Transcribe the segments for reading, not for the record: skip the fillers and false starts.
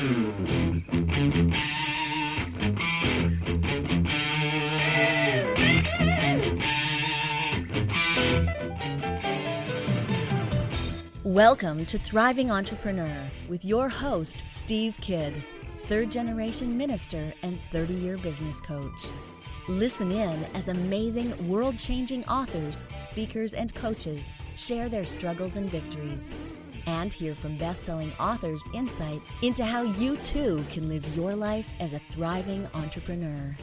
Welcome to Thriving Entrepreneur with your host, Steve Kidd, third-generation minister and 30-year business coach. Listen in as amazing, world-changing authors, speakers, and coaches share their struggles and victories. And hear from best-selling authors' insight into how you too can live your life as a thriving entrepreneur.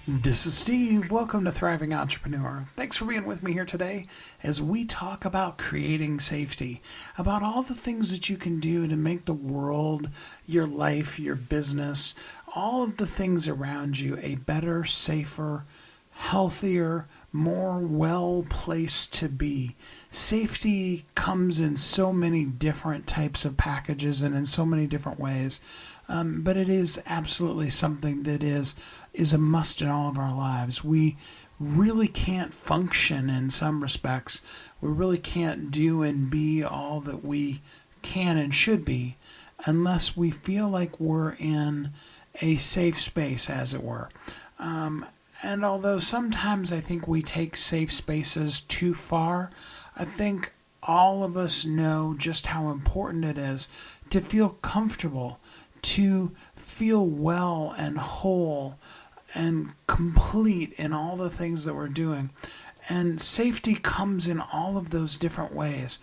This is Steve. Welcome to Thriving Entrepreneur. Thanks for being with me here today as we talk about creating safety, about all the things that you can do to make the world, your life, your business, all of the things around you a better, safer, healthier, more well-placed to be. Safety comes in so many different types of packages and in so many different ways, but it is absolutely something that is a must in all of our lives. We really can't function in some respects. We really can't do and be all that we can and should be unless we feel like we're in a safe space, as it were. And although sometimes I think we take safe spaces too far, I think all of us know just how important it is to feel comfortable, to feel well and whole and complete in all the things that we're doing. And safety comes in all of those different ways.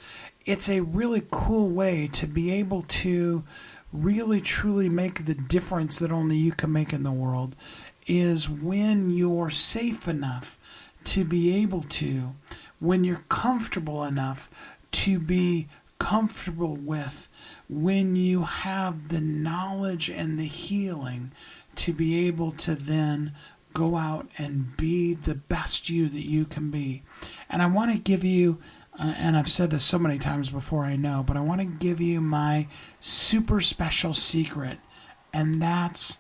It's a really cool way to be able to really truly make the difference that only you can make in the world, is when you're safe enough to be able to, when you're comfortable enough to be comfortable with, when you have the knowledge and the healing to be able to then go out and be the best you that you can be. And I want to give you, and I've said this so many times before, I know, but I want to give you my super special secret, and that's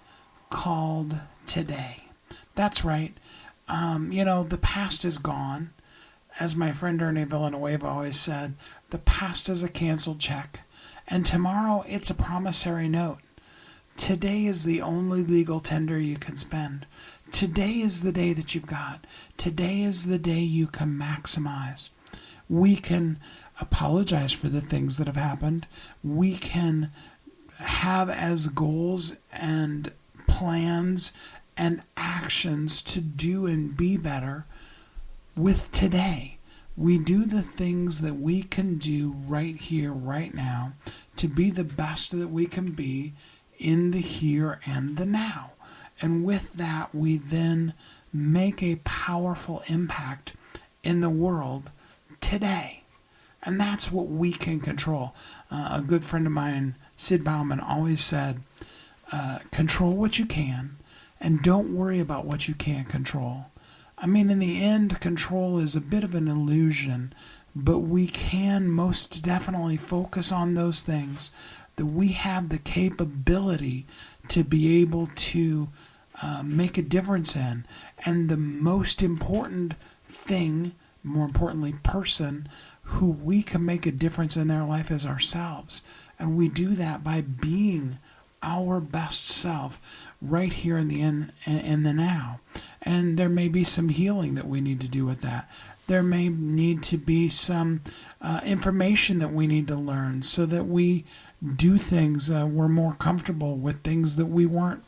called today. That's right. The past is gone. As my friend Ernie Villanueva always said, the past is a canceled check, and tomorrow it's a promissory note. Today is the only legal tender you can spend. Today is the day that you've got. Today is the day you can maximize. We can apologize for the things that have happened. We can have as goals and plans and actions to do and be better with today. We do the things that we can do right here, right now, to be the best that we can be in the here and the now. And with that, we then make a powerful impact in the world today. And that's what we can control. A good friend of mine, Sid Bauman, always said, control what you can and don't worry about what you can't control. I mean, in the end, control is a bit of an illusion, but we can most definitely focus on those things that we have the capability to be able to make a difference in. And the most important thing, more importantly, person who we can make a difference in their life is ourselves. And we do that by being our best self right here in the now. And there may be some healing that we need to do with that. There may need to be some information that we need to learn so that we do things, we're more comfortable with things that we weren't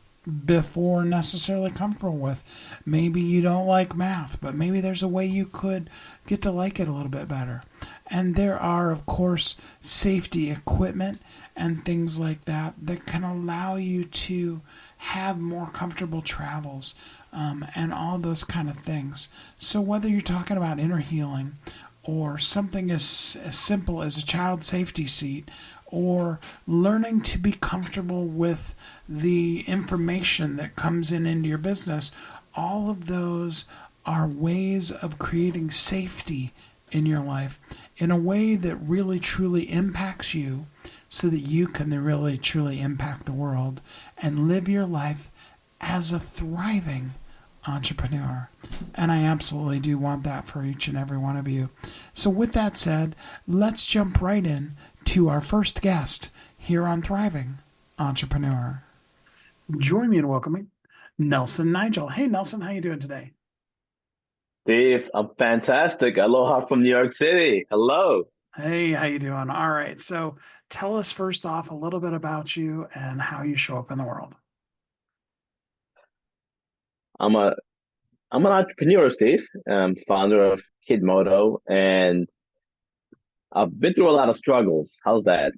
before necessarily comfortable with. Maybe you don't like math, but maybe there's a way you could get to like it a little bit better. And there are, of course, safety equipment and things like that that can allow you to have more comfortable travels and all those kind of things. So whether you're talking about inner healing or something as simple as a child safety seat, or learning to be comfortable with the information that comes into your business, all of those are ways of creating safety in your life in a way that really truly impacts you so that you can really truly impact the world and live your life as a thriving entrepreneur. And I absolutely do want that for each and every one of you. So with that said, let's jump right in to our first guest here on Thriving entrepreneur. Join me in welcoming Nelson Nigel. Hey, Nelson, how you doing today? Steve, I'm fantastic. Aloha from New York City. Hello. Hey, how you doing? All right. So tell us first off a little bit about you and how you show up in the world. I'm a I'm an entrepreneur, Steve. I'm founder of Kidmodo, and I've been through a lot of struggles. How's that?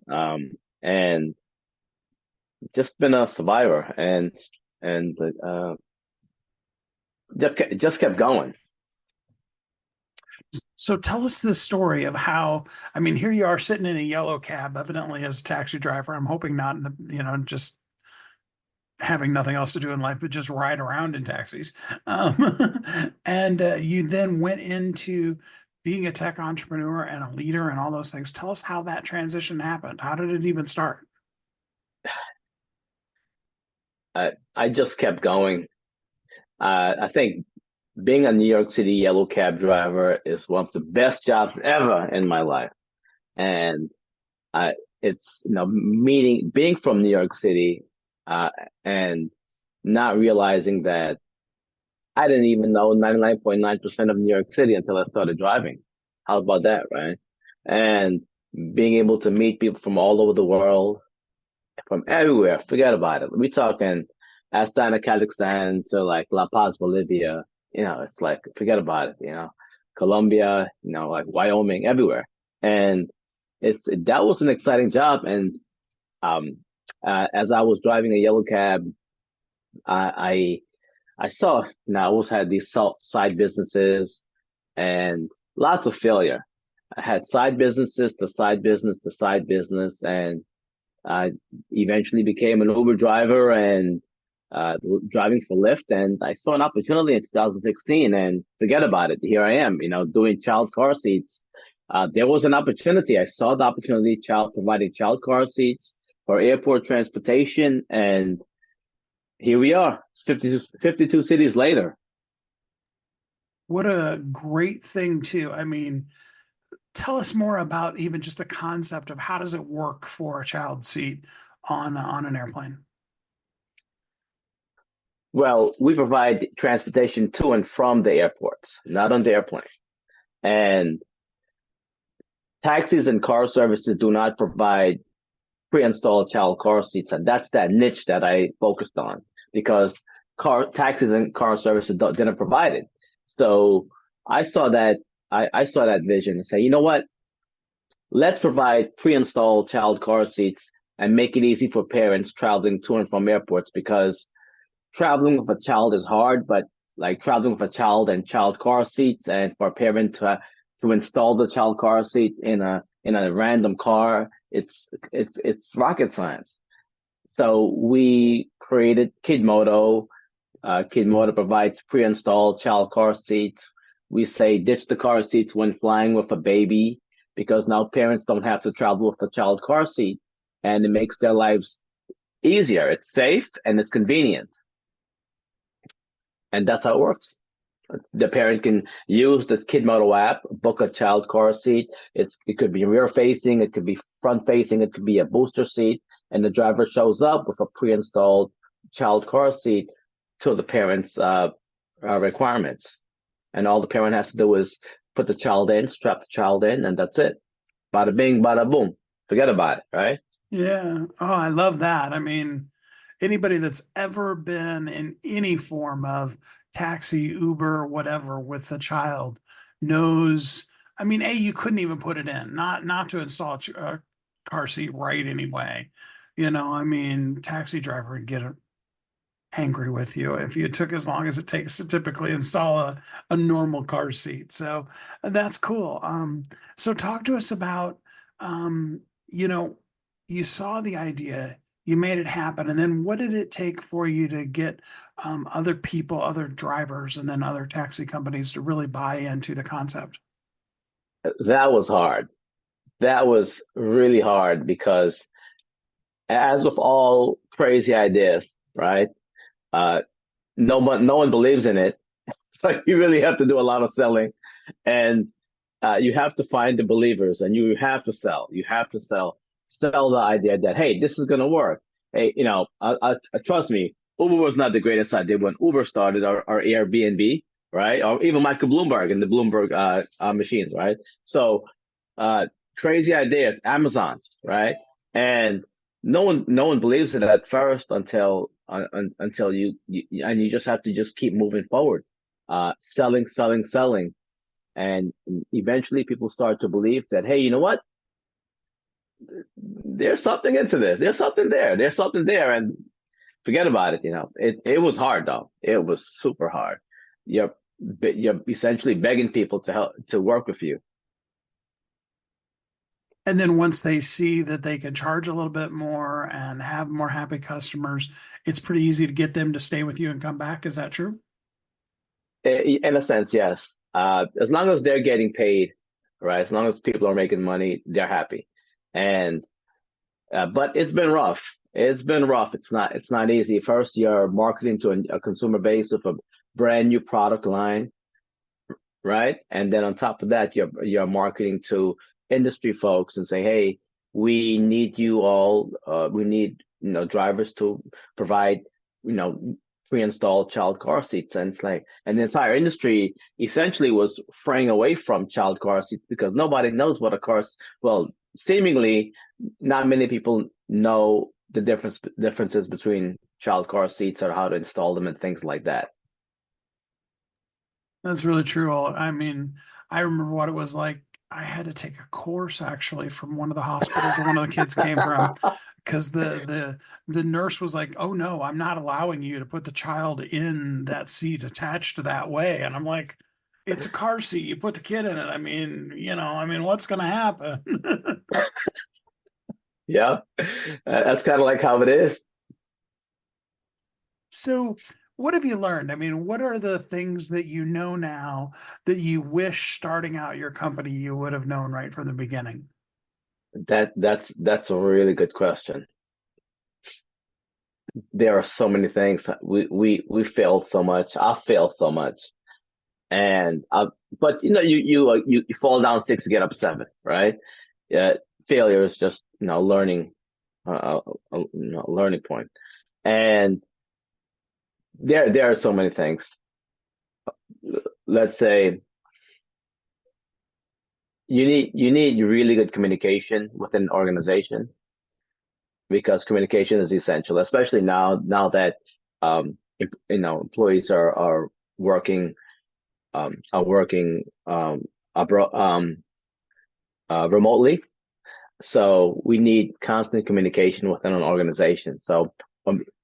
And just been a survivor, and just kept going. So tell us the story of how, I mean, here you are sitting in a yellow cab, evidently as a taxi driver. I'm hoping not in the, just having nothing else to do in life but just ride around in taxis. And you then went into being a tech entrepreneur and a leader and all those things. Tell us how that transition happened. How did it even start? I just kept going. I think being a New York City yellow cab driver is one of the best jobs ever in my life, and I it's meeting being from New York City, uh, and not realizing that I didn't even know 99.9% of New York City until I started driving. How about that, right? And being able to meet people from all over the world, from everywhere, forget about it. We're talking Astana, Kazakhstan to like La Paz, Bolivia. It's like forget about it. Colombia, like Wyoming, everywhere. And that was an exciting job. And um, as I was driving a yellow cab, I I saw, I always had these side businesses and lots of failure. I had side businesses to side business to side business, and I eventually became an Uber driver and driving for Lyft. And I saw an opportunity in 2016, and forget about it. Here I am, doing child car seats. There was an opportunity. I saw the opportunity, providing child car seats for airport transportation, and here we are, 52 cities later. What a great thing too. I mean, tell us more about even just the concept of how does it work for a child seat on an airplane? Well, we provide transportation to and from the airports, not on the airplane. And taxis and car services do not provide pre-installed child car seats, and that's that niche that I focused on because car taxis and car services didn't provide it. So I saw that I saw that vision and say, you know what? Let's provide pre-installed child car seats and make it easy for parents traveling to and from airports because traveling with a child is hard, but like traveling with a child and child car seats and for a parent to install the child car seat in a random car, it's rocket science. So we created Kidmodo. Kidmodo provides pre-installed child car seats. We say ditch the car seats when flying with a baby because now parents don't have to travel with a child car seat, and it makes their lives easier. It's safe and it's convenient, and that's how it works. The parent can use the Kidmodo app, book a child car seat. It could be rear facing, it could be front facing, it could be a booster seat, and the driver shows up with a pre-installed child car seat to the parent's requirements. And all the parent has to do is put the child in, strap the child in, and that's it. Bada bing, bada boom. Forget about it, right? Yeah. Oh, I love that. I mean, anybody that's ever been in any form of taxi, Uber, whatever with a child knows. I mean, you couldn't even put it in, not to install a car seat right anyway. I mean, taxi driver would get angry with you if you took as long as it takes to typically install a normal car seat. So that's cool. So talk to us about, um, you know, you saw the idea, you made it happen, and then what did it take for you to get other people, other drivers, and then other taxi companies to really buy into the concept? That was hard. That was really hard because, as with all crazy ideas, right? Uh, no one believes in it. So you really have to do a lot of selling, and you have to find the believers, and you have to sell. You have to sell the idea that hey, this is going to work. Hey, trust me, Uber was not the greatest idea when Uber started, or Airbnb, right? Or even Michael Bloomberg and the Bloomberg machines, right? So, uh, crazy ideas, Amazon, right? And no one believes it at first until you just have to just keep moving forward, selling, selling, selling, and eventually people start to believe that, hey, you know what? There's something into this. There's something there. There's something there, and forget about it. It was hard though. It was super hard. You're essentially begging people to help to work with you. And then once they see that they can charge a little bit more and have more happy customers, it's pretty easy to get them to stay with you and come back. Is that true? In a sense, yes. As long as they're getting paid, right? As long as people are making money, they're happy. And but it's been rough. It's been rough. It's not easy. First, you're marketing to a consumer base with a brand new product line, right? And then on top of that, you're marketing to industry folks and say, hey, we need you all. We need drivers to provide pre-installed child car seats, and it's like, and the entire industry essentially was fraying away from child car seats because nobody knows what a car. Well, seemingly, not many people know the differences between child car seats or how to install them and things like that. That's really true. I mean, I remember what it was like. I had to take a course actually from one of the hospitals that one of the kids came from because the nurse was like, "Oh no, I'm not allowing you to put the child in that seat attached to that way." And I'm like, "It's a car seat. You put the kid in it. I mean, what's going to happen?" Yeah, that's kind of like how it is. So, what have you learned? I mean, what are the things that you know now that you wish starting out your company you would have known right from the beginning? That's a really good question. There are so many things. We failed so much. I failed so much, and but you fall down six, you get up seven, right? Yeah, failure is just learning, learning point. And there are so many things. Let's say you need really good communication within an organization, because communication is essential, especially now that employees are working abroad, remotely. So we need constant communication within an organization. So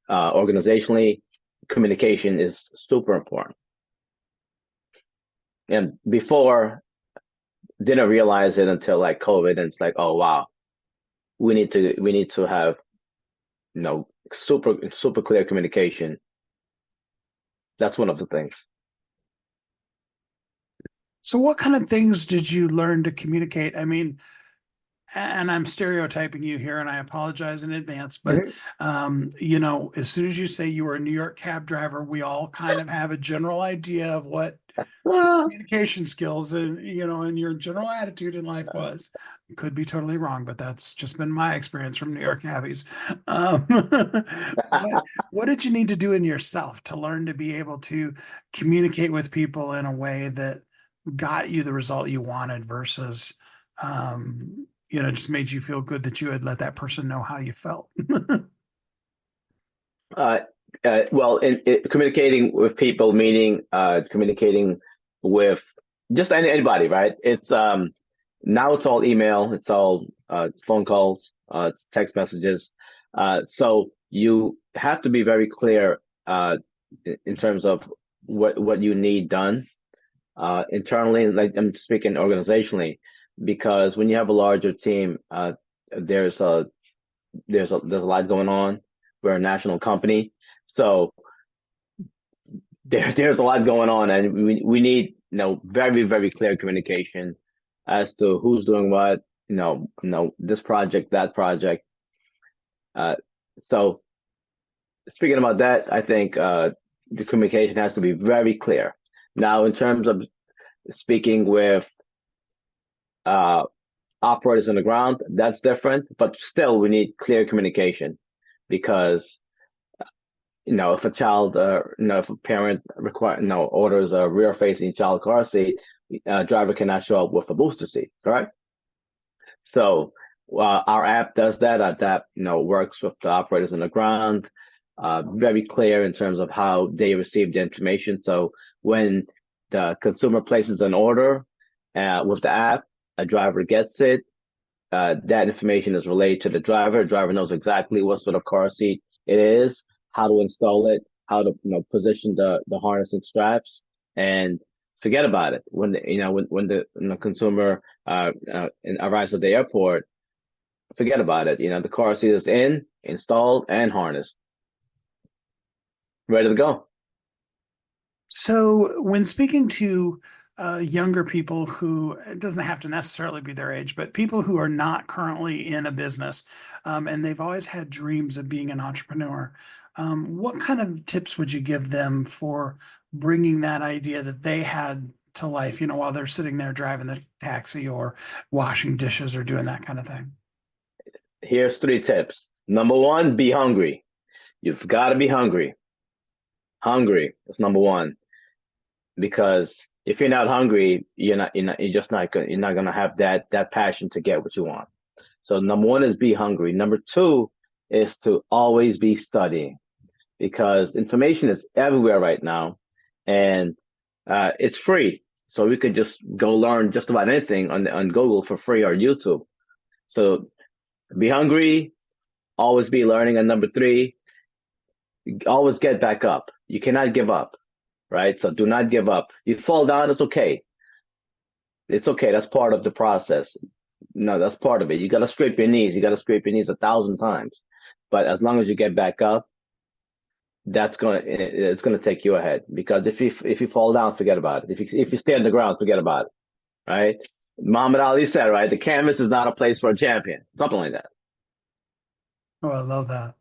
organizationally, communication is super important. And before, didn't realize it until like COVID, and it's like, oh wow, we need to have super clear communication. That's one of the things. So, what kind of things did you learn to communicate? I mean, and I'm stereotyping you here, and I apologize in advance, but Mhm. as soon as you say you were a New York cab driver, we all kind of have a general idea of what Well, communication skills and your general attitude in life was. Could be totally wrong, but that's just been my experience from New York cabbies. What did you need to do in yourself to learn to be able to communicate with people in a way that got you the result you wanted versus just made you feel good that you had let that person know how you felt? uh, well, in communicating with people, meaning communicating with just anybody, right? It's now it's all email, it's all phone calls, it's text messages. So you have to be very clear in terms of what you need done internally, like I'm speaking organizationally, because when you have a larger team, there's a there's a lot going on. We're a national company, so there's a lot going on, and we need very very clear communication as to who's doing what. This project, that project. Uh, so speaking about that, I think the communication has to be very clear. Now, in terms of speaking with uh, operators on the ground, that's different, but still we need clear communication, because if a child, if a parent orders a rear-facing child car seat, driver cannot show up with a booster seat, correct? So our app does that. Our app, works with the operators on the ground, very clear in terms of how they receive the information. So when the consumer places an order with the app, a driver gets it. That information is relayed to the driver. The driver knows exactly what sort of car seat it is, how to install it, how to position the harnessing straps, and forget about it. When the consumer arrives at the airport, forget about it. The car seat is installed, and harnessed, ready to go. So when speaking to younger people who, it doesn't have to necessarily be their age, but people who are not currently in a business, and they've always had dreams of being an entrepreneur, what kind of tips would you give them for bringing that idea that they had to life, while they're sitting there driving the taxi or washing dishes or doing that kind of thing? Here's 3 tips. Number 1, be hungry. You've got to be hungry. Hungry is number 1, because if you're not hungry, you're not gonna have that passion to get what you want. So number 1 is be hungry. Number 2 is to always be studying, because information is everywhere right now, and it's free. So we could just go learn just about anything on Google for free, or YouTube. So be hungry, always be learning. And number 3, always get back up. You cannot give up, right? So do not give up. You fall down, it's okay. It's okay. That's part of the process. No, that's part of it. You got to scrape your knees. You got to scrape your knees 1,000 times. But as long as you get back up, it's gonna take you ahead. Because if you fall down, forget about it. If you stay on the ground, forget about it, right? Muhammad Ali said, right, the canvas is not a place for a champion. Something like that. Oh, I love that.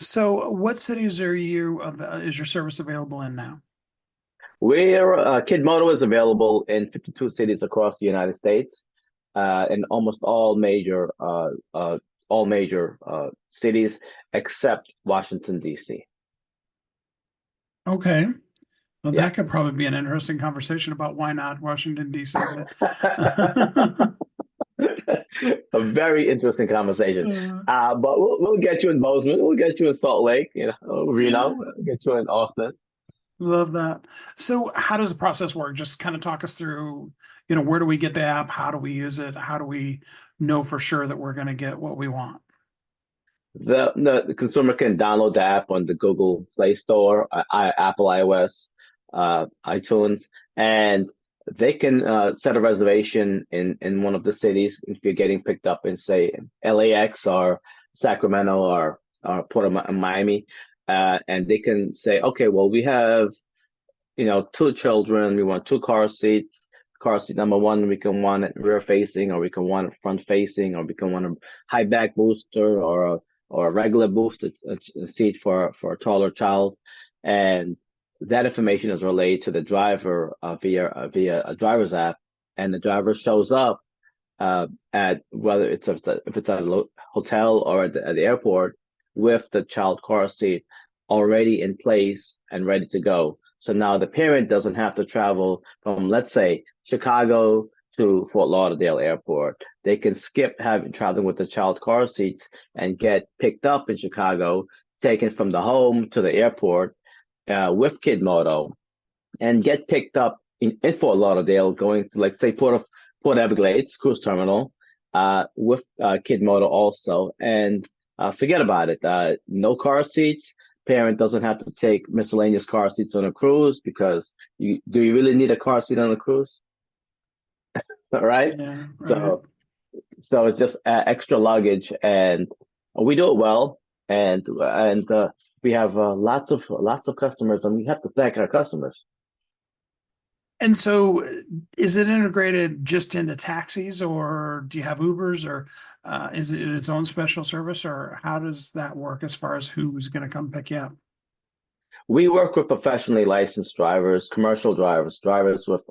So what cities is your service available in now? KidMoto is available in 52 cities across the United States, in almost all major cities except Washington, D.C. Okay. Well, Yeah. that could probably be an interesting conversation about why not Washington, D.C. A very interesting conversation. But we'll get you in Bozeman. We'll get you in Salt Lake, Reno. We'll get you in Austin. Love that. So how does the process work? Just kind of talk us through, where do we get the app? How do we use it? How do we know for sure that we're going to get what we want? The consumer can download the app on the Google Play Store, Apple iOS, iTunes, and they can set a reservation in one of the cities if you're getting picked up in, say, LAX or Sacramento or Port of Miami, and they can say, okay, well, we have 2 children, we want 2 car seats. Car seat number 1, we can want it rear facing, or we can want it front facing, or we can want a high back booster, or a regular boosted seat for a taller child. And that information is relayed to the driver via a driver's app, and the driver shows up at whether if it's at a hotel or at the airport with the child car seat already in place and ready to go. So now the parent doesn't have to travel from, let's say, Chicago to Fort Lauderdale Airport. They can skip traveling with the child car seats and get picked up in Chicago, taken from the home to the airport with KidMoto, and get picked up in Fort Lauderdale, going to, like, say, Port Everglades cruise terminal with KidMoto also. And forget about it. No car seats. Parent doesn't have to take miscellaneous car seats on a cruise, because do you really need a car seat on a cruise? All right. Yeah, right. So it's just extra luggage, and we do it well, and we have lots of customers, and we have to thank our customers. And so is it integrated just into taxis, or do you have Ubers, or is it its own special service, or how does that work as far as who's going to come pick you up? We work with professionally licensed drivers, commercial drivers with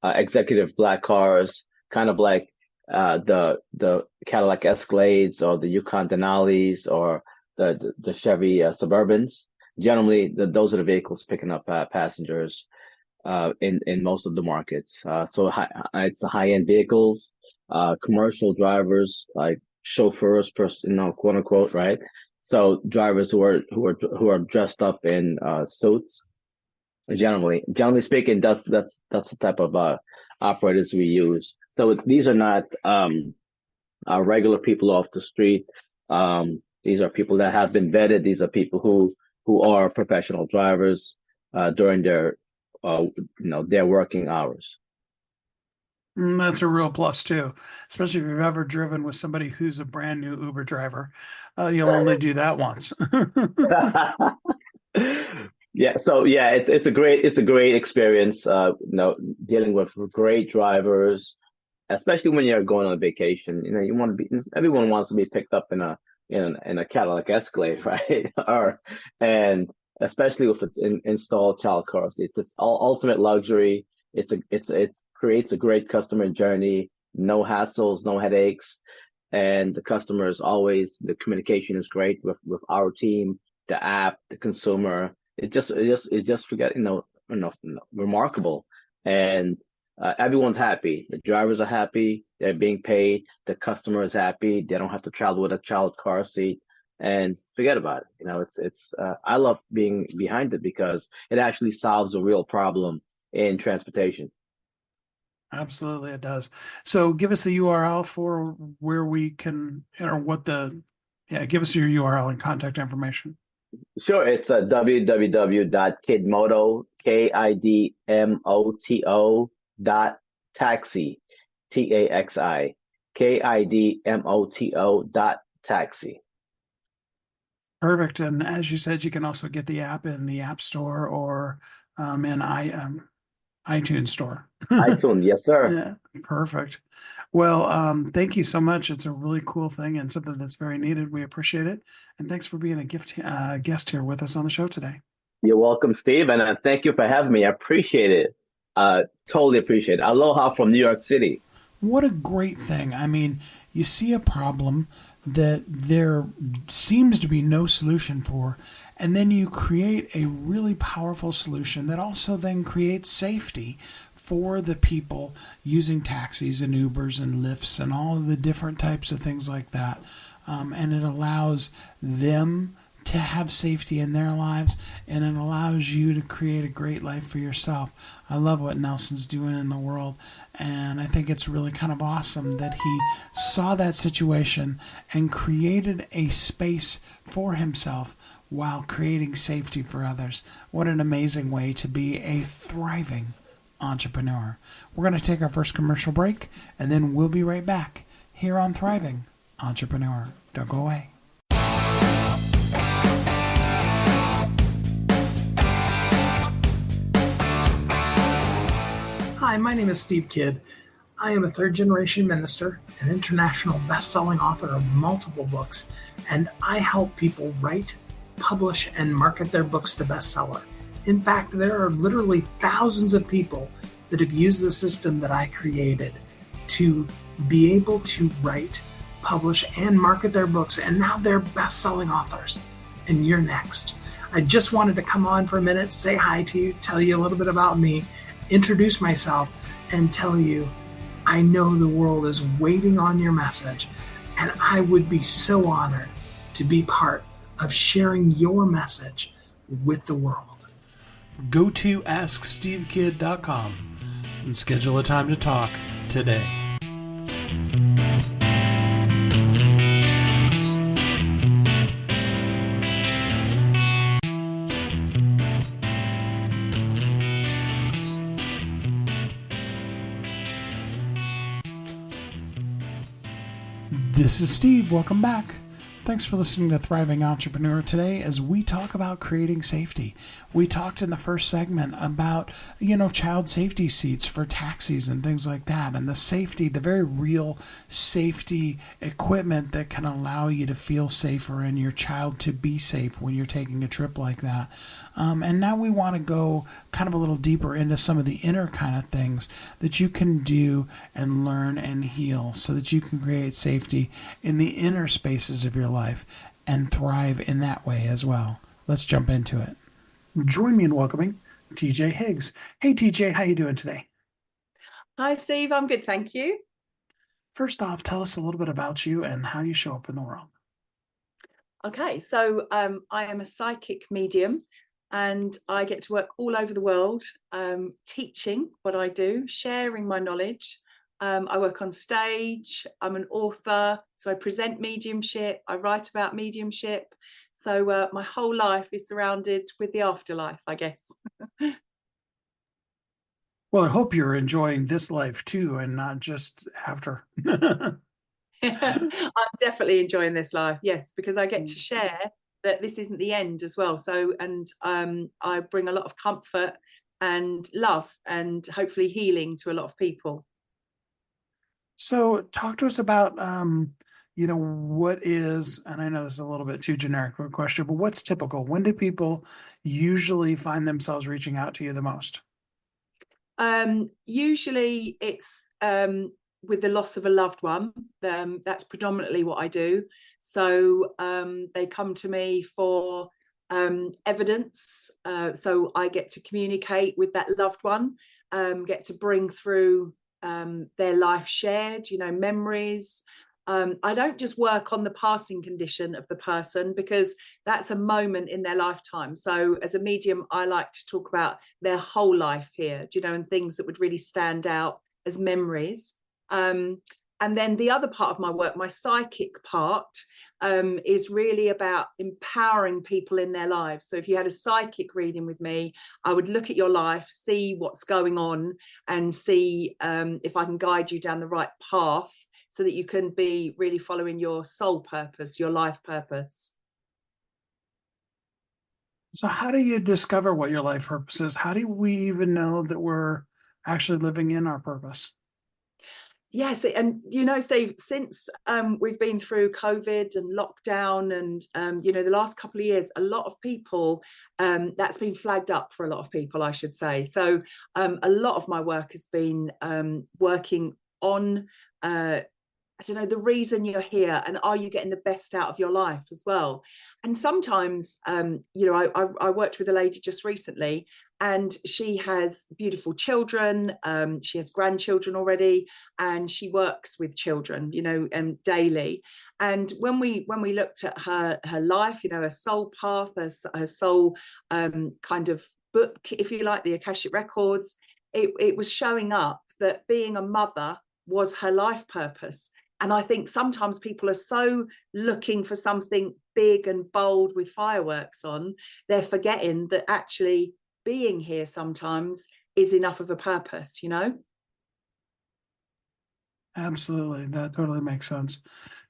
executive black cars, kind of like the Cadillac Escalades or the Yukon Denali's or the Chevy Suburbans. Generally, those are the vehicles picking up passengers in most of the markets. It's the high end vehicles, commercial drivers like chauffeurs, quote unquote, right? So drivers who are dressed up in suits. Generally speaking, that's the type of operators we use. So these are not regular people off the street. These are people that have been vetted. These are people who are professional drivers during their working hours. That's a real plus too, especially if you've ever driven with somebody who's a brand new Uber driver. You'll only do that once. Yeah, so yeah, it's a great experience. Dealing with great drivers, especially when you're going on a vacation. Everyone wants to be picked up in a Cadillac Escalade, right? And especially with installed child car seats, it's ultimate luxury. It creates a great customer journey, no hassles, no headaches, and the communication is great with our team, the app, the consumer. Remarkable, and everyone's happy. The drivers are happy. They're being paid. The customer is happy. They don't have to travel with a child car seat, and forget about it. I love being behind it because it actually solves a real problem in transportation. Absolutely, it does. So give us the URL for where we can, give us your URL and contact information. Sure, it's www.kidmoto, KIDMOTO.taxi, TAXI, KIDMOTO.taxi. Perfect. And as you said, you can also get the app in the App Store or in iTunes Store. iTunes, yes, sir. Yeah, perfect. Well, thank you so much. It's a really cool thing and something that's very needed. We appreciate it. And thanks for being a guest here with us on the show today. You're welcome, Steve. And thank you for having me. I appreciate it. Totally appreciate it. Aloha from New York City. What a great thing. I mean, you see a problem that there seems to be no solution for, and then you create a really powerful solution that also then creates safety for the people using taxis and Ubers and Lyfts and all of the different types of things like that. And it allows them to have safety in their lives, and it allows you to create a great life for yourself. I love what Nelson's doing in the world, and I think it's really kind of awesome that he saw that situation and created a space for himself while creating safety for others. What an amazing way to be a thriving entrepreneur. We're going to take our first commercial break, and then we'll be right back here on Thriving Entrepreneur. Don't go away. Hi, my name is Steve Kidd. I am a third-generation minister, an international best-selling author of multiple books, and I help people write, publish, and market their books to bestseller. In fact, there are literally thousands of people that have used the system that I created to be able to write, publish, and market their books, and now they're best-selling authors. And you're next. I just wanted to come on for a minute, say hi to you, tell you a little bit about me, introduce myself, and tell you I know the world is waiting on your message, and I would be so honored to be part of sharing your message with the world. Go to AskSteveKidd.com and schedule a time to talk today. This is Steve. Welcome back. Thanks for listening to Thriving Entrepreneur today as we talk about creating safety. We talked in the first segment about, child safety seats for taxis and things like that, and the safety, the very real safety equipment that can allow you to feel safer and your child to be safe when you're taking a trip like that. And now we want to go kind of a little deeper into some of the inner kind of things that you can do and learn and heal so that you can create safety in the inner spaces of your life. and thrive in that way as well. Let's jump into it. Join me in welcoming TJ Higgs. Hey TJ, how you doing today? Hi, Steve. I'm good, thank you. First off, tell us a little bit about you and how you show up in the world. Okay, so I am a psychic medium and I get to work all over the world teaching what I do, sharing my knowledge. I work on stage, I'm an author, so I present mediumship, I write about mediumship. So my whole life is surrounded with the afterlife, I guess. Well, I hope you're enjoying this life too and not just after. I'm definitely enjoying this life, yes, because I get to share that this isn't the end as well. So, and I bring a lot of comfort and love and hopefully healing to a lot of people. So talk to us about, what is, and I know this is a little bit too generic of a question, but what's typical? When do people usually find themselves reaching out to you the most? Usually it's with the loss of a loved one. That's predominantly what I do. So they come to me for evidence. So I get to communicate with that loved one, get to bring through their life shared, memories. I don't just work on the passing condition of the person because that's a moment in their lifetime. So as a medium, I like to talk about their whole life here, and things that would really stand out as memories. And then the other part of my work, my psychic part, is really about empowering people in their lives. So if you had a psychic reading with me, I would look at your life, see what's going on, and see if I can guide you down the right path so that you can be really following your soul purpose, your life purpose. So how do you discover what your life purpose is? How do we even know that we're actually living in our purpose? Yes, and Steve, since we've been through COVID and lockdown, and the last couple of years, a lot of people, that's been flagged up for a lot of people, I should say. So a lot of my work has been working on I don't know, the reason you're here, and are you getting the best out of your life as well? And sometimes, I worked with a lady just recently, and she has beautiful children. She has grandchildren already, and she works with children, daily. And when we looked at her life, her soul path, her soul kind of book, if you like, the Akashic Records, it was showing up that being a mother was her life purpose. And I think sometimes people are so looking for something big and bold with fireworks on, they're forgetting that actually being here sometimes is enough of a purpose, Absolutely. That totally makes sense.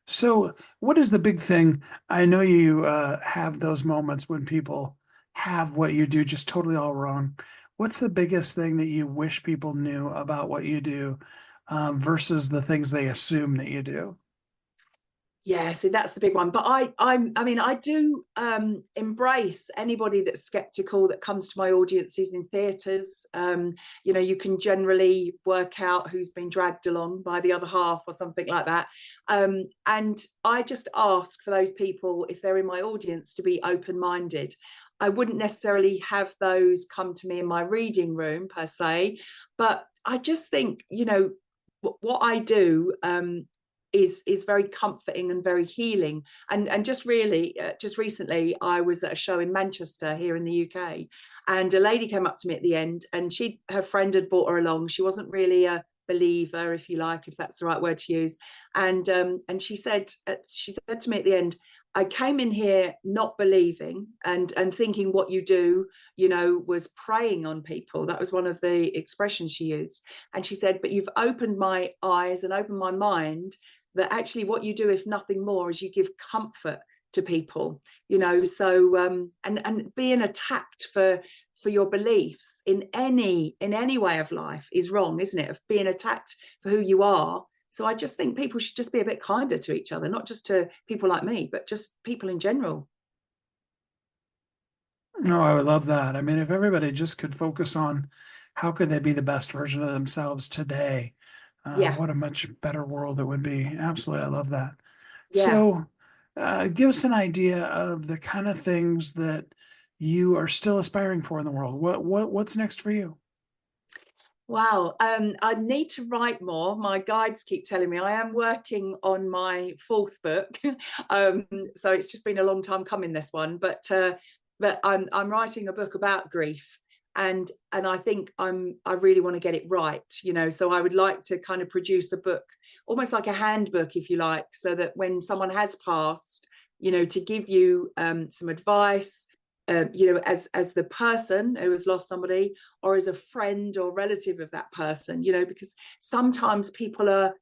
So what is the big thing? I know you have those moments when people have what you do just totally all wrong. What's the biggest thing that you wish people knew about what you do versus the things they assume that you do? Yeah, so that's the big one. But I do embrace anybody that's skeptical that comes to my audiences in theatres. You can generally work out who's been dragged along by the other half or something like that. And I just ask for those people, if they're in my audience, to be open-minded. I wouldn't necessarily have those come to me in my reading room per se, but I just think, what I do is very comforting and very healing. And just recently, I was at a show in Manchester here in the UK, and a lady came up to me at the end, and her friend had brought her along. She wasn't really a believer, if you like, if that's the right word to use. And she said to me at the end, I came in here not believing and thinking what you do, was preying on people. That was one of the expressions she used. And she said, but you've opened my eyes and opened my mind that actually what you do, if nothing more, is you give comfort to people, so and being attacked for your beliefs in any way of life is wrong, isn't it? Of being attacked for who you are. So I just think people should just be a bit kinder to each other, not just to people like me, but just people in general. No, I would love that. I mean, if everybody just could focus on how could they be the best version of themselves today, Yeah. what a much better world it would be. Absolutely. I love that. Yeah. So give us an idea of the kind of things that you are still aspiring for in the world. What's next for you? Wow, I need to write more. My guides keep telling me I am working on my fourth book, so it's just been a long time coming, this one. But I'm writing a book about grief, and I think I really want to get it right, you know. So I would like to kind of produce a book, almost like a handbook, if you like, so that when someone has passed, you know, to give you some advice, you know, as the person who has lost somebody, or as a friend or relative of that person, you know, because sometimes people are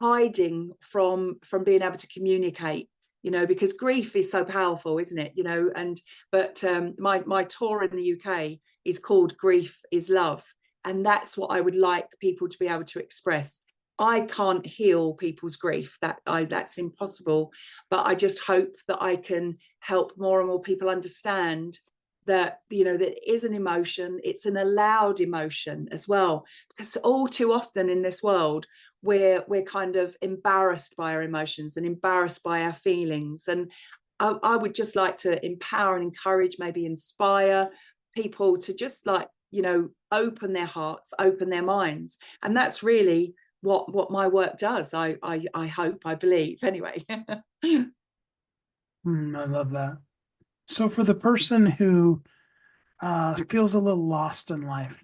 hiding from being able to communicate, you know, because grief is so powerful, isn't it, you know. And but my tour in the UK is called Grief is Love, and that's what I would like people to be able to express. I can't heal people's grief, that's impossible, but I just hope that I can help more and more people understand that, you know, that it is an emotion, it's an allowed emotion as well, because all too often in this world we're kind of embarrassed by our emotions and embarrassed by our feelings. And I would just like to empower and encourage, maybe inspire people to just, like, you know, open their hearts, open their minds. And that's really what my work does. I hope, I believe, anyway. I love that. So for the person who feels a little lost in life,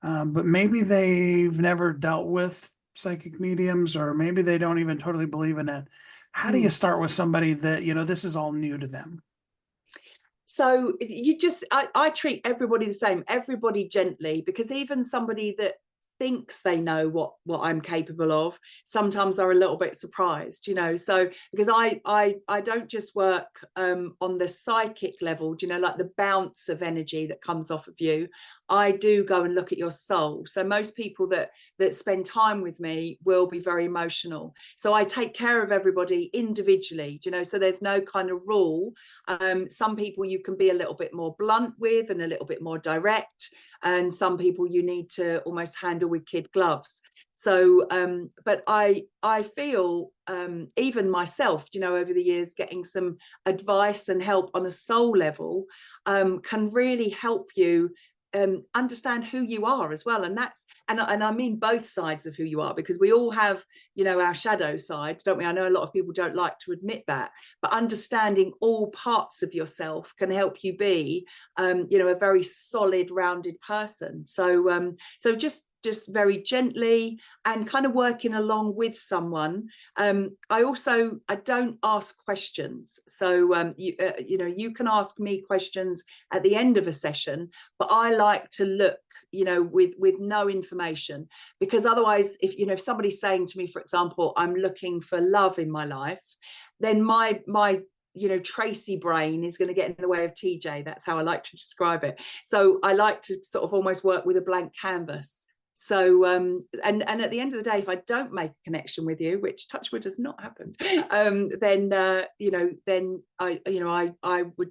but maybe they've never dealt with psychic mediums, or maybe they don't even totally believe in it, how do you start with somebody that, you know, this is all new to them? So you just, I treat everybody the same, everybody gently, because even somebody that thinks they know what I'm capable of sometimes are a little bit surprised, you know. So because I don't just work on the psychic level, you know, like the bounce of energy that comes off of you. I do go and look at your soul. So most people that spend time with me will be very emotional, so I take care of everybody individually, you know. So there's no kind of rule. Some people you can be a little bit more blunt with and a little bit more direct, and some people you need to almost handle with kid gloves. So but I feel even myself, you know, over the years, getting some advice and help on a soul level can really help you understand who you are as well. And that's, and I mean both sides of who you are, because we all have, you know, our shadow side, don't we? I know a lot of people don't like to admit that, but understanding all parts of yourself can help you be you know, a very solid, rounded person. So so just very gently and kind of working along with someone. I don't ask questions. So you know, you can ask me questions at the end of a session, but I like to look, you know, with no information, because otherwise, if, you know, if somebody's saying to me, for example, I'm looking for love in my life, then my you know, Tracy brain is going to get in the way of TJ. That's how I like to describe it. So I like to sort of almost work with a blank canvas. So and at the end of the day, if I don't make a connection with you, which touch wood has not happened, then you know, then I would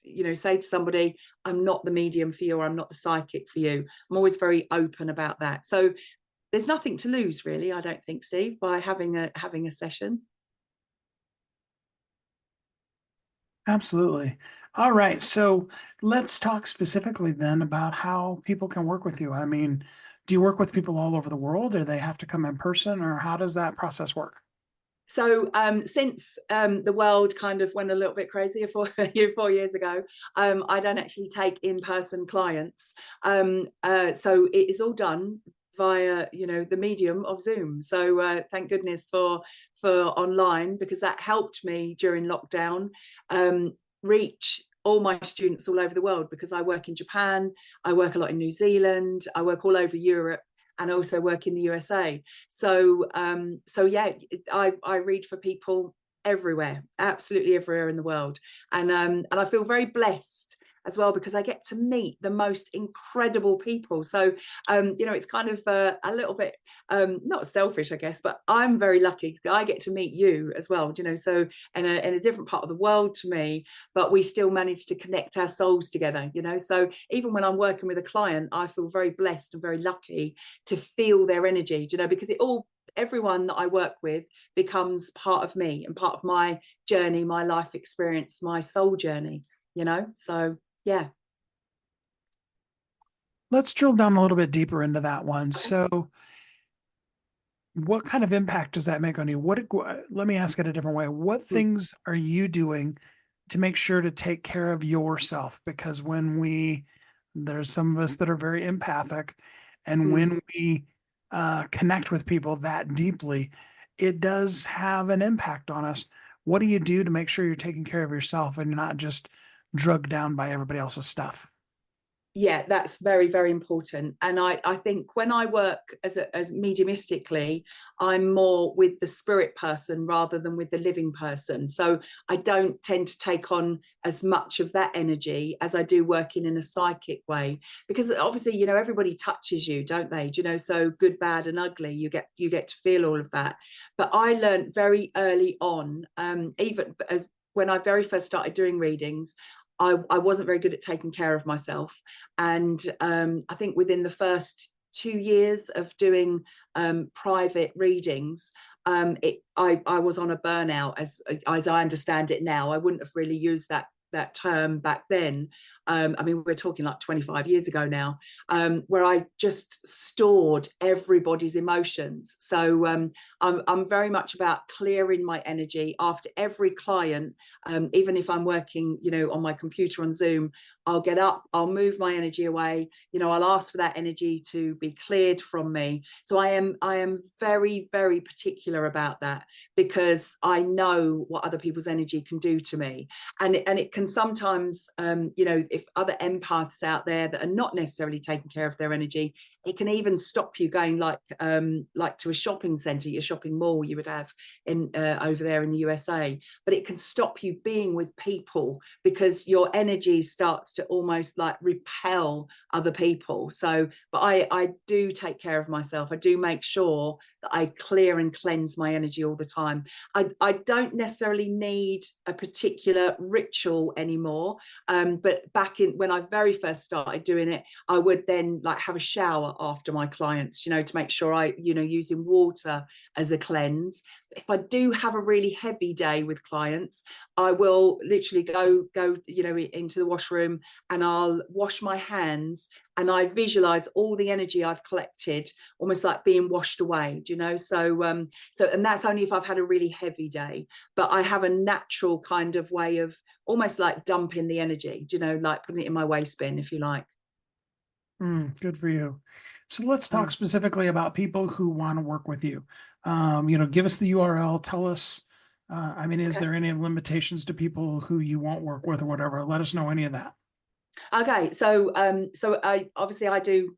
you know, say to somebody, I'm not the medium for you, or I'm not the psychic for you. I'm always very open about that. So there's nothing to lose, really, I don't think, Steve, by having a session. Absolutely. All right. So let's talk specifically then about how people can work with you. I mean, do you work with people all over the world? Do they have to come in person, or how does that process work? So since the world kind of went a little bit crazy 4 years ago, I don't actually take in-person clients. So it is all done via, you know, the medium of Zoom. So thank goodness for online, because that helped me during lockdown reach all my students all over the world, because I work in Japan, I work a lot in New Zealand, I work all over Europe, and also work in the USA. So so yeah, I read for people everywhere, absolutely everywhere in the world. And I feel very blessed as well, because I get to meet the most incredible people. So you know, it's kind of a little bit not selfish, I guess, but I'm very lucky. I get to meet you as well, you know, so in a different part of the world to me, but we still manage to connect our souls together, you know. So even when I'm working with a client, I feel very blessed and very lucky to feel their energy, you know, because everyone that I work with becomes part of me and part of my journey, my life experience, my soul journey, you know? So, yeah. Let's drill down a little bit deeper into that one. So what kind of impact does that make on you? Let me ask it a different way. What things are you doing to make sure to take care of yourself? Because there's some of us that are very empathic, and when we connect with people that deeply, it does have an impact on us. What do you do to make sure you're taking care of yourself and not just drugged down by everybody else's stuff? Yeah, that's very, very important. And I think when I work as mediumistically, I'm more with the spirit person rather than with the living person. So I don't tend to take on as much of that energy as I do working in a psychic way, because obviously, you know, everybody touches you, don't they? You know, so good, bad, and ugly, you get to feel all of that. But I learned very early on, even as when I very first started doing readings, I wasn't very good at taking care of myself. And I think within the first 2 years of doing private readings, I was on a burnout, as I understand it now. I wouldn't have really used that term back then. I mean, we're talking like 25 years ago now, where I just stored everybody's emotions. So I'm very much about clearing my energy after every client. Even if I'm working, you know, on my computer on Zoom, I'll get up, I'll move my energy away, you know, I'll ask for that energy to be cleared from me. So I am very, very particular about that, because I know what other people's energy can do to me. And it can sometimes, you know, if other empaths out there that are not necessarily taking care of their energy, it can even stop you going like to a shopping centre, your shopping mall you would have in over there in the USA. But it can stop you being with people because your energy starts to almost like repel other people. So, but I do take care of myself. I do make sure that I clear and cleanse my energy all the time. I don't necessarily need a particular ritual anymore. But back in when I very first started doing it, I would then like have a shower after my clients, you know, to make sure I, you know, using water as a cleanse. If I do have a really heavy day with clients, I will literally go, you know, into the washroom and I'll wash my hands and I visualize all the energy I've collected almost like being washed away, do you know? So, and that's only if I've had a really heavy day, but I have a natural kind of way of almost like dumping the energy, do you know, like putting it in my waste bin, if you like. Good for you. So let's talk specifically about people who want to work with you. You know, give us the URL, tell us, I mean, is there any limitations to people who you won't work with or whatever? Let us know any of that. Okay, so I do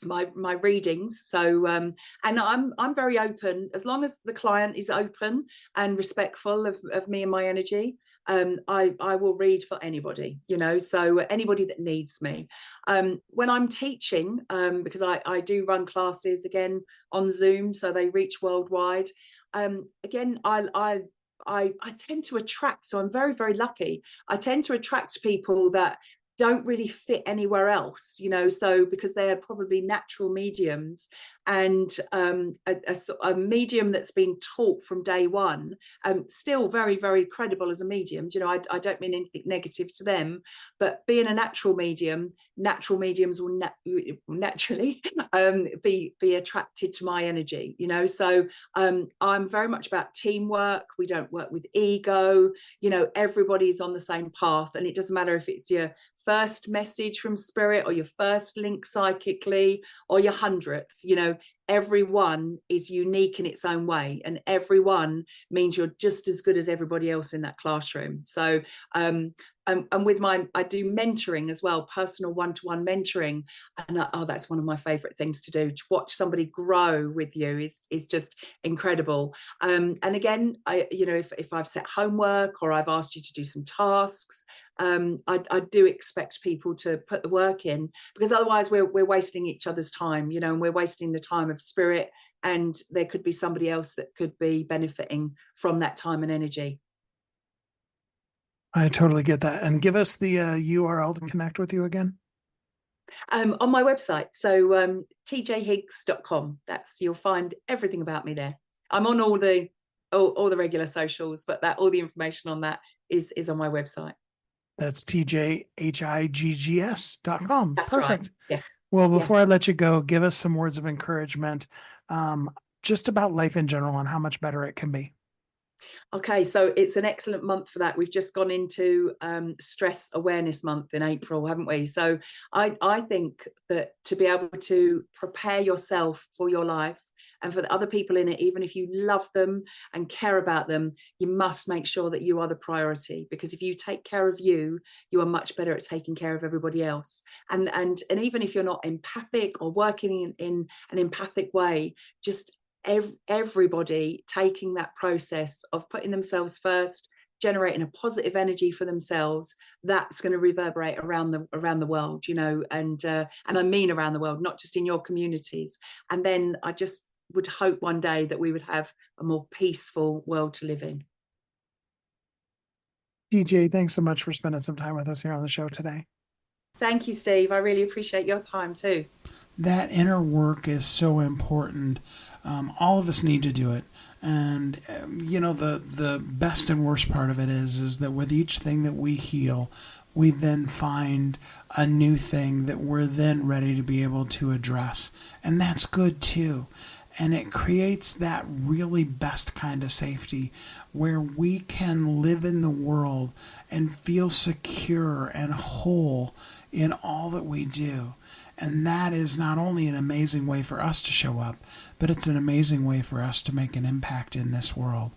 my readings, so and I'm very open, as long as the client is open and respectful of me and my energy. I will read for anybody, you know, so anybody that needs me. When I'm teaching, because I do run classes again on Zoom, so they reach worldwide. Again, I tend to attract, so I'm very, very lucky. I tend to attract people that don't really fit anywhere else, you know, so because they're probably natural mediums, and a medium that's been taught from day one, still very, very credible as a medium, you know, I don't mean anything negative to them, but being a natural medium, natural mediums will naturally be attracted to my energy, you know. So I'm very much about teamwork. We don't work with ego, you know, everybody's on the same path, and it doesn't matter if it's your first message from spirit or your first link psychically or your 100th, you know, everyone is unique in its own way, and everyone means you're just as good as everybody else in that classroom. So and with I do mentoring as well, personal one-to-one mentoring, and that's one of my favorite things to do. To watch somebody grow with you is just incredible. And again, you know, if I've set homework or I've asked you to do some tasks, I do expect people to put the work in, because otherwise we're wasting each other's time, you know, and we're wasting the time of spirit, and there could be somebody else that could be benefiting from that time and energy. I totally get that. And give us the URL to connect with you again. On my website, so tjhiggs.com. You'll find everything about me there. I'm on all the regular socials, but all the information on that is on my website. That's tjhiggs.com. That's Perfect. right. Yes. Well, before Yes. I let you go, give us some words of encouragement, just about life in general and how much better it can be. Okay, so it's an excellent month for that. We've just gone into Stress Awareness Month in April, haven't we? So I think that to be able to prepare yourself for your life and for the other people in it, even if you love them and care about them, you must make sure that you are the priority, because if you take care of you, you are much better at taking care of everybody else. And even if you're not empathic or working in an empathic way, just everybody taking that process of putting themselves first, generating a positive energy for themselves, that's going to reverberate around the world, and I mean around the world, not just in your communities. And then I just would hope one day that we would have a more peaceful world to live in. TJ, thanks so much for spending some time with us here on the show today. Thank you, Steve. I really appreciate your time too. That inner work is so important. All of us need to do it. And, the best and worst part of it is that with each thing that we heal, we then find a new thing that we're then ready to be able to address. And that's good too. And it creates that really best kind of safety where we can live in the world and feel secure and whole in all that we do. And that is not only an amazing way for us to show up, but it's an amazing way for us to make an impact in this world.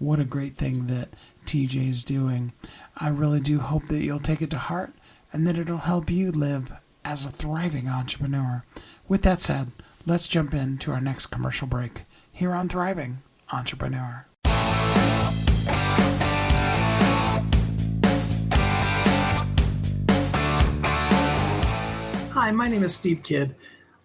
What a great thing that TJ is doing. I really do hope that you'll take it to heart and that it'll help you live as a thriving entrepreneur. With that said, let's jump into our next commercial break here on Thriving Entrepreneur. Hi, my name is Steve Kidd.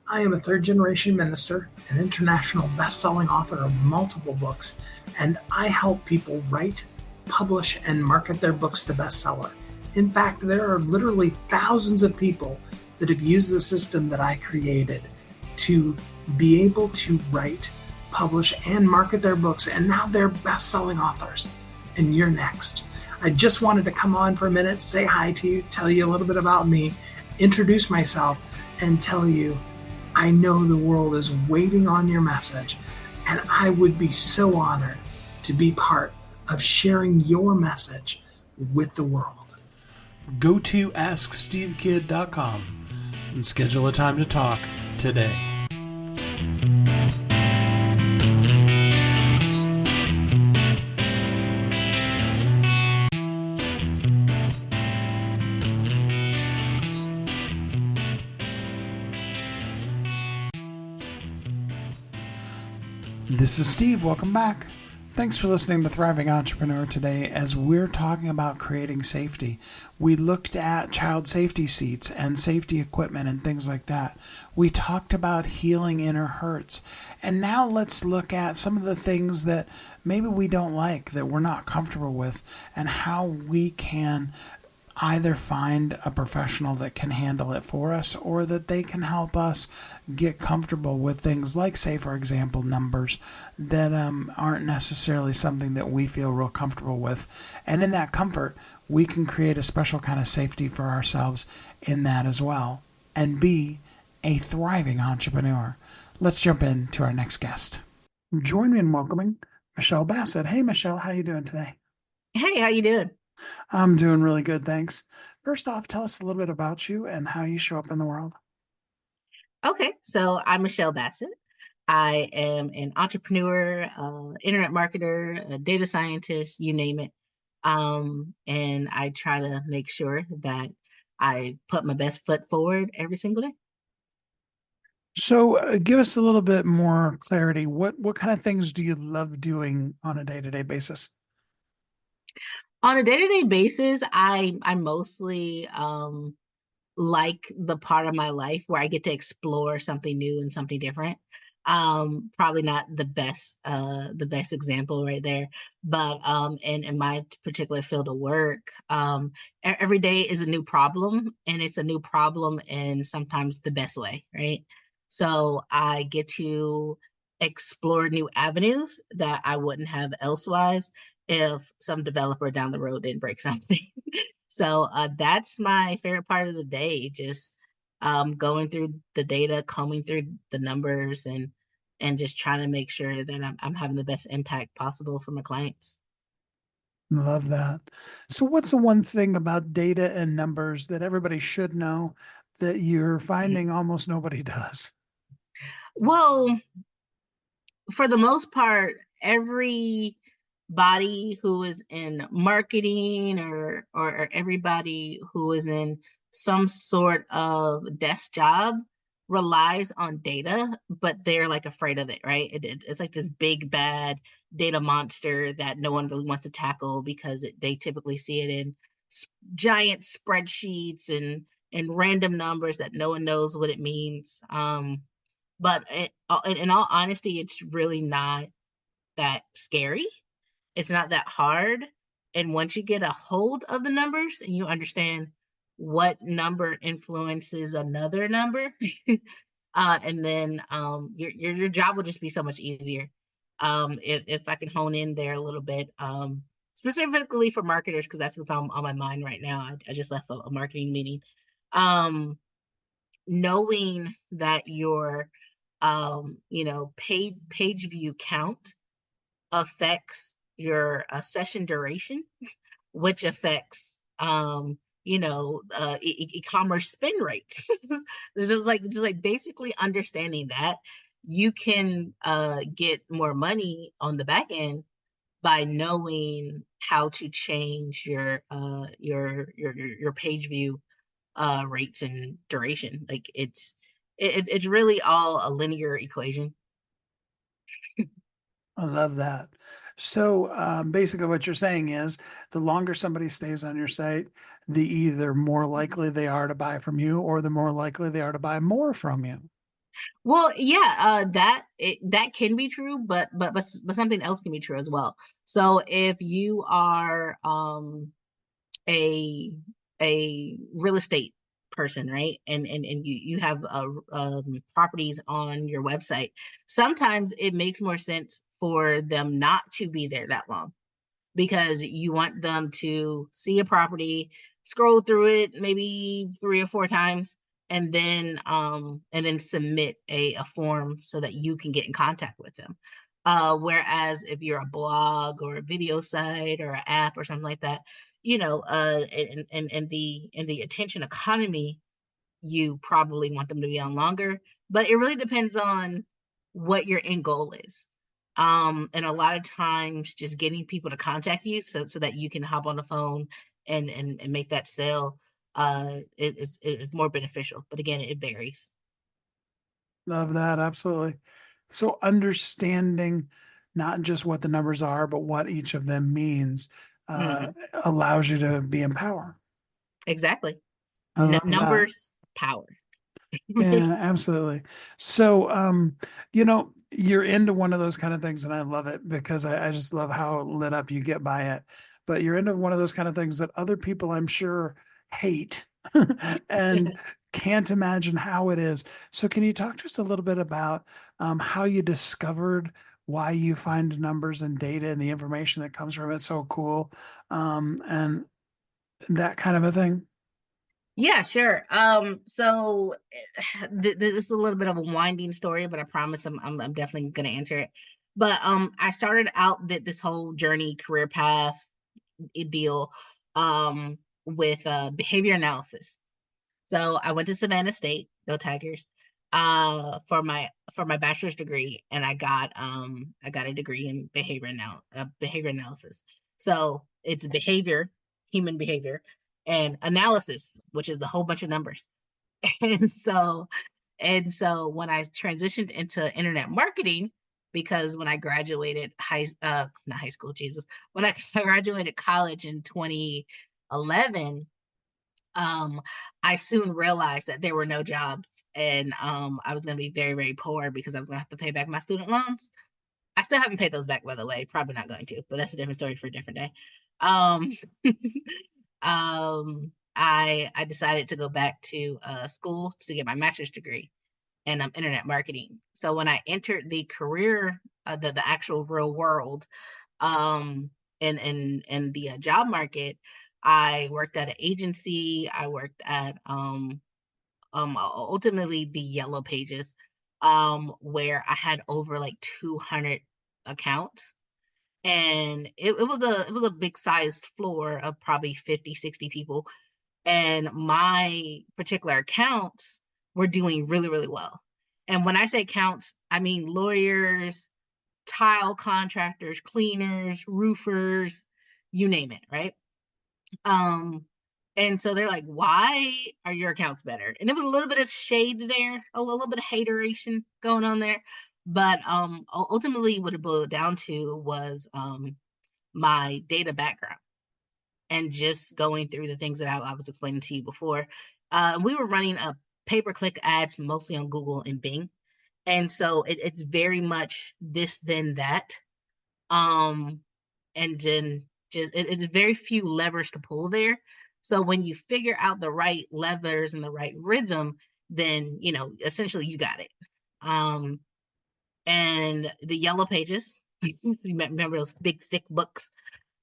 I am a third-generation minister, an international best-selling author of multiple books, and I help people write, publish, and market their books to bestseller. In fact, there are literally thousands of people that have used the system that I created to be able to write, publish, and market their books, and now they're best-selling authors. And you're next. I just wanted to come on for a minute, say hi to you, tell you a little bit about me, introduce myself, and tell you I know the world is waiting on your message, and I would be so honored to be part of sharing your message with the world. Go to AskSteveKidd.com and schedule a time to talk today. This is Steve. Welcome back. Thanks for listening to Thriving Entrepreneur today as we're talking about creating safety. We looked at child safety seats and safety equipment and things like that. We talked about healing inner hurts. And now let's look at some of the things that maybe we don't like, that we're not comfortable with, and how we can either find a professional that can handle it for us or that they can help us get comfortable with things like, say, for example, numbers that aren't necessarily something that we feel real comfortable with. And in that comfort, we can create a special kind of safety for ourselves in that as well and be a thriving entrepreneur. Let's jump into our next guest. Join me in welcoming Michelle Bassett. Hey, Michelle, how you doing today? Hey, how you doing? I'm doing really good, thanks. First off, tell us a little bit about you and how you show up in the world. Okay, so I'm Michelle Bassett. I am an entrepreneur, internet marketer, a data scientist, you name it. And I try to make sure that I put my best foot forward every single day. So give us a little bit more clarity. What kind of things do you love doing on a day-to-day basis? On a day-to-day basis, I mostly like the part of my life where I get to explore something new and something different. Probably not the best example right there, but in my particular field of work, every day is a new problem, and it's a new problem in sometimes the best way, right? So I get to explore new avenues that I wouldn't have elsewise if some developer down the road didn't break something. So that's my favorite part of the day, just going through the data, combing through the numbers, and just trying to make sure that I'm having the best impact possible for my clients. Love that. So what's the one thing about data and numbers that everybody should know that you're finding almost nobody does? Well, for the most part, everybody who is in marketing or everybody who is in some sort of desk job relies on data, but they're like afraid of it, right? It's like this big bad data monster that no one really wants to tackle because they typically see it in giant spreadsheets and random numbers that no one knows what it means. But in all honesty, it's really not that scary. It's not that hard. And once you get a hold of the numbers and you understand what number influences another number, and then your job will just be so much easier. If I can hone in there a little bit, specifically for marketers, because that's what's on my mind right now. I just left a marketing meeting. Knowing that your page view count affects your session duration, which affects e-commerce spin rates. just like basically understanding that you can get more money on the back end by knowing how to change your page view rates and duration. Like it's really all a linear equation. I love that. So basically what you're saying is the longer somebody stays on your site, the either more likely they are to buy from you or the more likely they are to buy more from you. Well, yeah, that can be true, but something else can be true as well. So if you are a a real estate person, right? And you have properties on your website, sometimes it makes more sense for them not to be there that long because you want them to see a property, scroll through it maybe 3 or 4 times, and then submit a form so that you can get in contact with them. Whereas if you're a blog or a video site or an app or something like that, in the attention economy, you probably want them to be on longer. But it really depends on what your end goal is. And a lot of times just getting people to contact you so that you can hop on the phone and make that sale is more beneficial. But again, it varies. Love that. Absolutely. So understanding not just what the numbers are, but what each of them means Mhm. allows you to be in power. Exactly. I love that. Numbers, power. Yeah, absolutely. So, you're into one of those kind of things, and I love it because I just love how lit up you get by it. But you're into one of those kind of things that other people, I'm sure, hate and can't imagine how it is. So, can you talk to us a little bit about how you discovered why you find numbers and data and the information that comes from it so cool, and that kind of a thing? Yeah, sure. So this is a little bit of a winding story, but I promise I'm definitely gonna answer it. But I started out this whole journey, career path deal, with behavior analysis. So I went to Savannah State, go Tigers, for my bachelor's degree, and I got a degree in behavior analysis. So it's behavior, human behavior, and analysis, which is the whole bunch of numbers. And so when I transitioned into internet marketing, because when I graduated not high school, Jesus, when I graduated college in 2011, um, I soon realized that there were no jobs, and I was going to be very, very poor because I was going to have to pay back my student loans. I still haven't paid those back, by the way. Probably not going to, but that's a different story for a different day. Um, I decided to go back to school to get my master's degree in internet marketing. So when I entered the career, the actual real world, um, in the job market, I worked at an agency. I worked at ultimately the Yellow Pages, where I had over like 200 accounts. And it was a big sized floor of probably 50, 60 people. And my particular accounts were doing really, really well. And when I say accounts, I mean lawyers, tile contractors, cleaners, roofers, you name it, right? Um, and so they're like, why are your accounts better? And it was a little bit of shade there, a little bit of hateration going on there. But ultimately, what it boiled down to was my data background and just going through the things that I was explaining to you before. We were running a pay-per-click ads mostly on Google and Bing. And so it's very much this, then that. Um, and then just it's very few levers to pull there. So when you figure out the right levers and the right rhythm, then essentially you got it. Um, and the Yellow Pages, you remember those big thick books?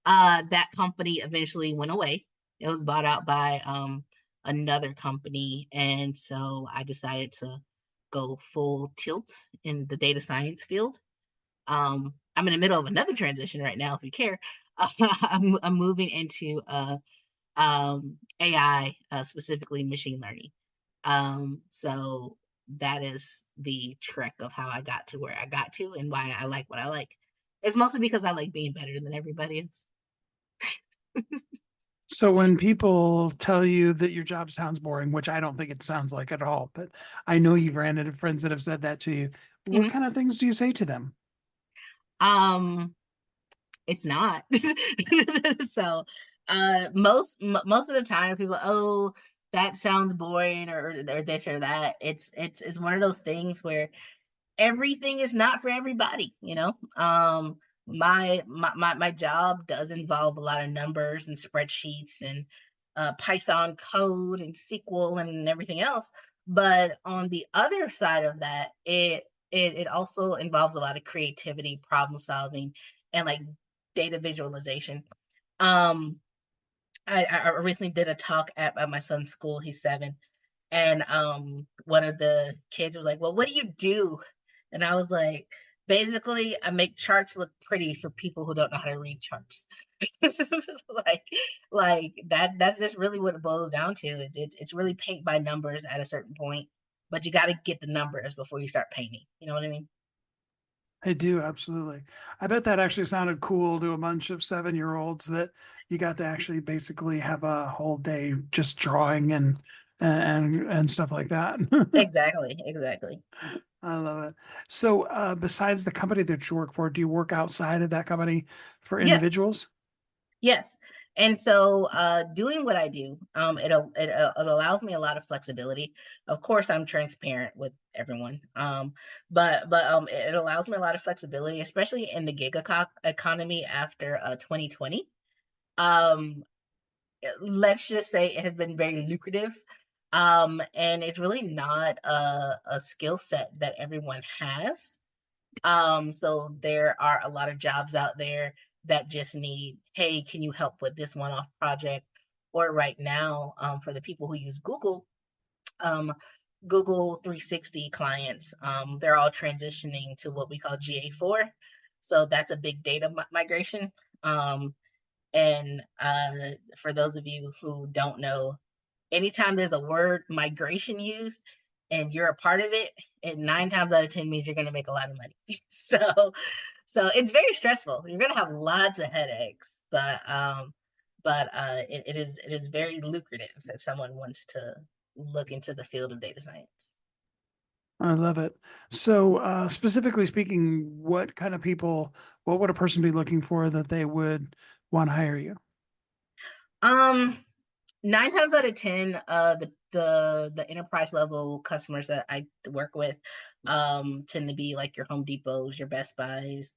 That company eventually went away. It was bought out by another company, and so I decided to go full tilt in the data science field. I'm in the middle of another transition right now, if you care. I'm moving into AI, specifically machine learning. So that is the trek of how I got to where I got to and why I like what I like. It's mostly because I like being better than everybody else. So when people tell you that your job sounds boring, which I don't think it sounds like at all, but I know you've ran into friends that have said that to you. What Mhm. kind of things do you say to them? Um, it's not. So, most of the time, people, oh, that sounds boring, or this or that. It's one of those things where everything is not for everybody, you know. My job does involve a lot of numbers and spreadsheets and Python code and SQL and everything else. But on the other side of that, it also involves a lot of creativity, problem solving, and like data visualization. Um, I recently did a talk at my son's school. He's 7, and one of the kids was like, "Well, what do you do?" And I was like, "Basically, I make charts look pretty for people who don't know how to read charts." like that's just really what it boils down to. It's really paint by numbers at a certain point, but you got to get the numbers before you start painting. You know what I mean? I do, absolutely. I bet that actually sounded cool to a bunch of 7-year-olds that you got to actually basically have a whole day just drawing and stuff like that. Exactly. I love it. So, besides the company that you work for, do you work outside of that company for Yes. individuals? Yes. And so doing what I do, it allows me a lot of flexibility. Of course, I'm transparent with everyone. But it allows me a lot of flexibility, especially in the gig economy after 2020. Um, let's just say it has been very lucrative. And it's really not a skill set that everyone has. So there are a lot of jobs out there that just need, hey, can you help with this one-off project? Or right now, for the people who use Google, um, Google 360 clients, they're all transitioning to what we call GA4. So that's a big data migration. And for those of you who don't know, anytime there's a word migration used and you're a part of it, it 9 times out of 10 means you're going to make a lot of money. So it's very stressful. You're going to have lots of headaches, but it is very lucrative if someone wants to look into the field of data science. I love it. So, specifically speaking, what kind of people, what would a person be looking for that they would want to hire you? Um, 9 times out of 10, the enterprise level customers that I work with tend to be like your Home Depots, your Best Buys,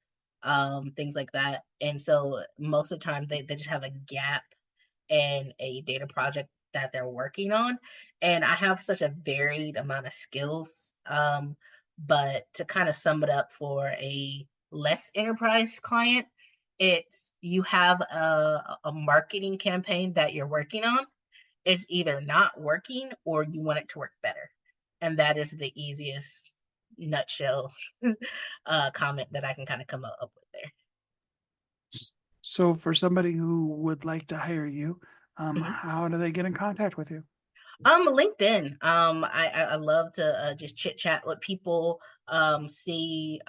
things like that. And so most of the time they just have a gap in a data project that they're working on. And I have such a varied amount of skills. But to kind of sum it up for a less enterprise client, it's you have a marketing campaign that you're working on. It's either not working or you want it to work better. And that is the easiest nutshell comment that I can kind of come up with there. So for somebody who would like to hire you, Mhm. how do they get in contact with you? LinkedIn. I love to just chit chat with people, see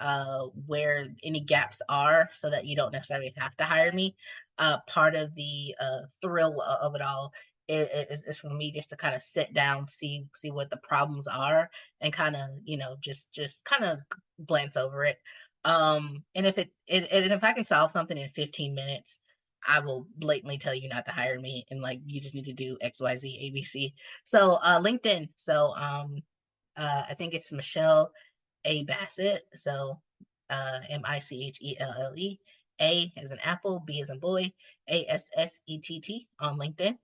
where any gaps are, so that you don't necessarily have to hire me. Part of the thrill of it all is for me just to kind of sit down, see what the problems are, and kind of just kind of glance over it. And if I can solve something in 15 minutes. I will blatantly tell you not to hire me, and like you just need to do X, Y, Z, ABC. So LinkedIn. So I think it's Michelle A. Bassett. So Michelle, A as an apple, B as in boy, ASSETT on LinkedIn.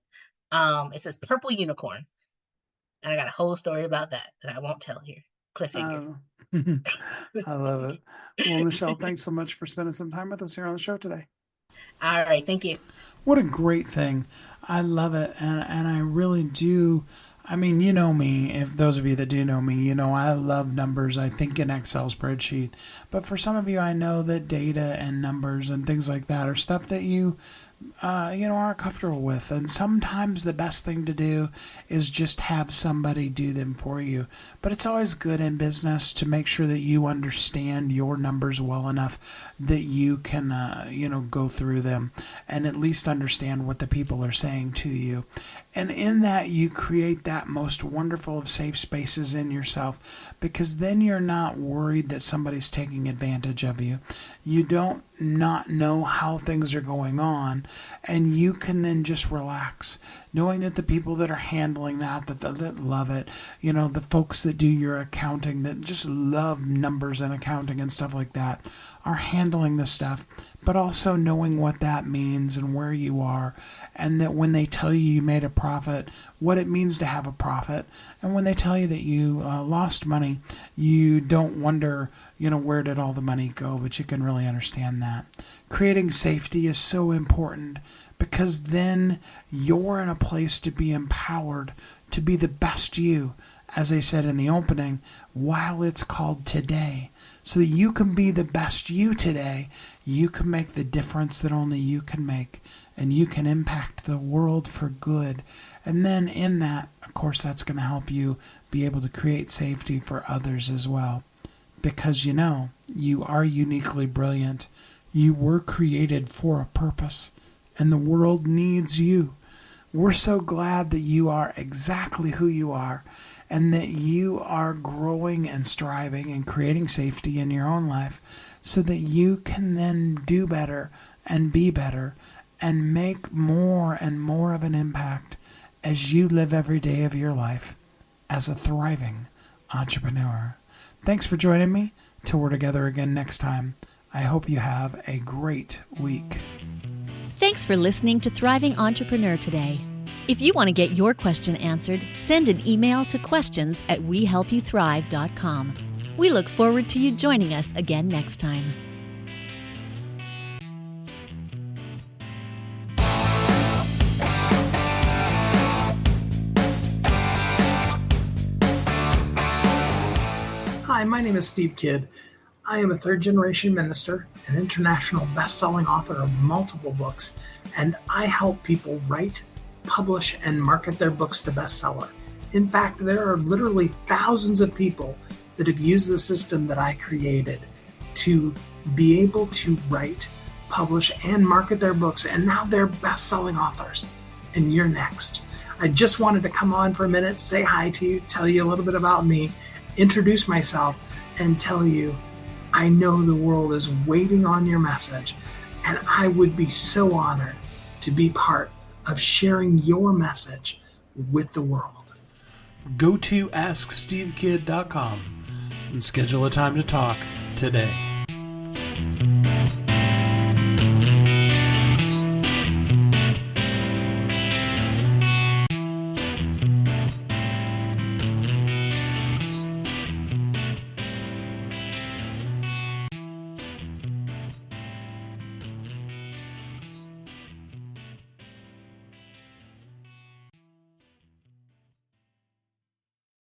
It says purple unicorn. And I got a whole story about that I won't tell here. Cliffhanger. I love it. Well, Michelle, thanks so much for spending some time with us here on the show today. All right, thank you. What a great thing. I love it. And I really do. I mean, you know me, if those of you that do know me, you know I love numbers. I think in Excel spreadsheet. But for some of you, I know that data and numbers and things like that are stuff that you aren't comfortable with. And sometimes the best thing to do is just have somebody do them for you. But it's always good in business to make sure that you understand your numbers well enough that you can, go through them and at least understand what the people are saying to you. And in that, you create that most wonderful of safe spaces in yourself, because then you're not worried that somebody's taking advantage of you. You don't not know how things are going on, and you can then just relax, knowing that the people that are handling that love it, the folks that do your accounting, that just love numbers and accounting and stuff like that, are handling the stuff, but also knowing what that means and where you are, and that when they tell you made a profit, what it means to have a profit, and when they tell you that you lost money, you don't wonder, where did all the money go, but you can really understand that. Creating safety is so important, because then you're in a place to be empowered to be the best you, as I said in the opening, while it's called today. So that you can be the best you today, you can make the difference that only you can make, and you can impact the world for good. And then in that, of course, that's going to help you be able to create safety for others as well. Because you are uniquely brilliant. You were created for a purpose, and the world needs you. We're so glad that you are exactly who you are, and that you are growing and striving and creating safety in your own life, so that you can then do better and be better and make more and more of an impact as you live every day of your life as a thriving entrepreneur. Thanks for joining me. Till we're together again next time, I hope you have a great week. Thanks for listening to Thriving Entrepreneur today. If you want to get your question answered, send an email to questions@wehelpyouthrive.com. We look forward to you joining us again next time. Hi, my name is Steve Kidd. I am a third-generation minister, an international best-selling author of multiple books, and I help people write, publish, and market their books to bestseller. In fact, there are literally thousands of people that have used the system that I created to be able to write, publish, and market their books, and now they're best-selling authors. And you're next. I just wanted to come on for a minute, say hi to you, tell you a little bit about me, introduce myself, and tell you I know the world is waiting on your message, and I would be so honored to be part of sharing your message with the world. Go to AskSteveKid.com and schedule a time to talk today.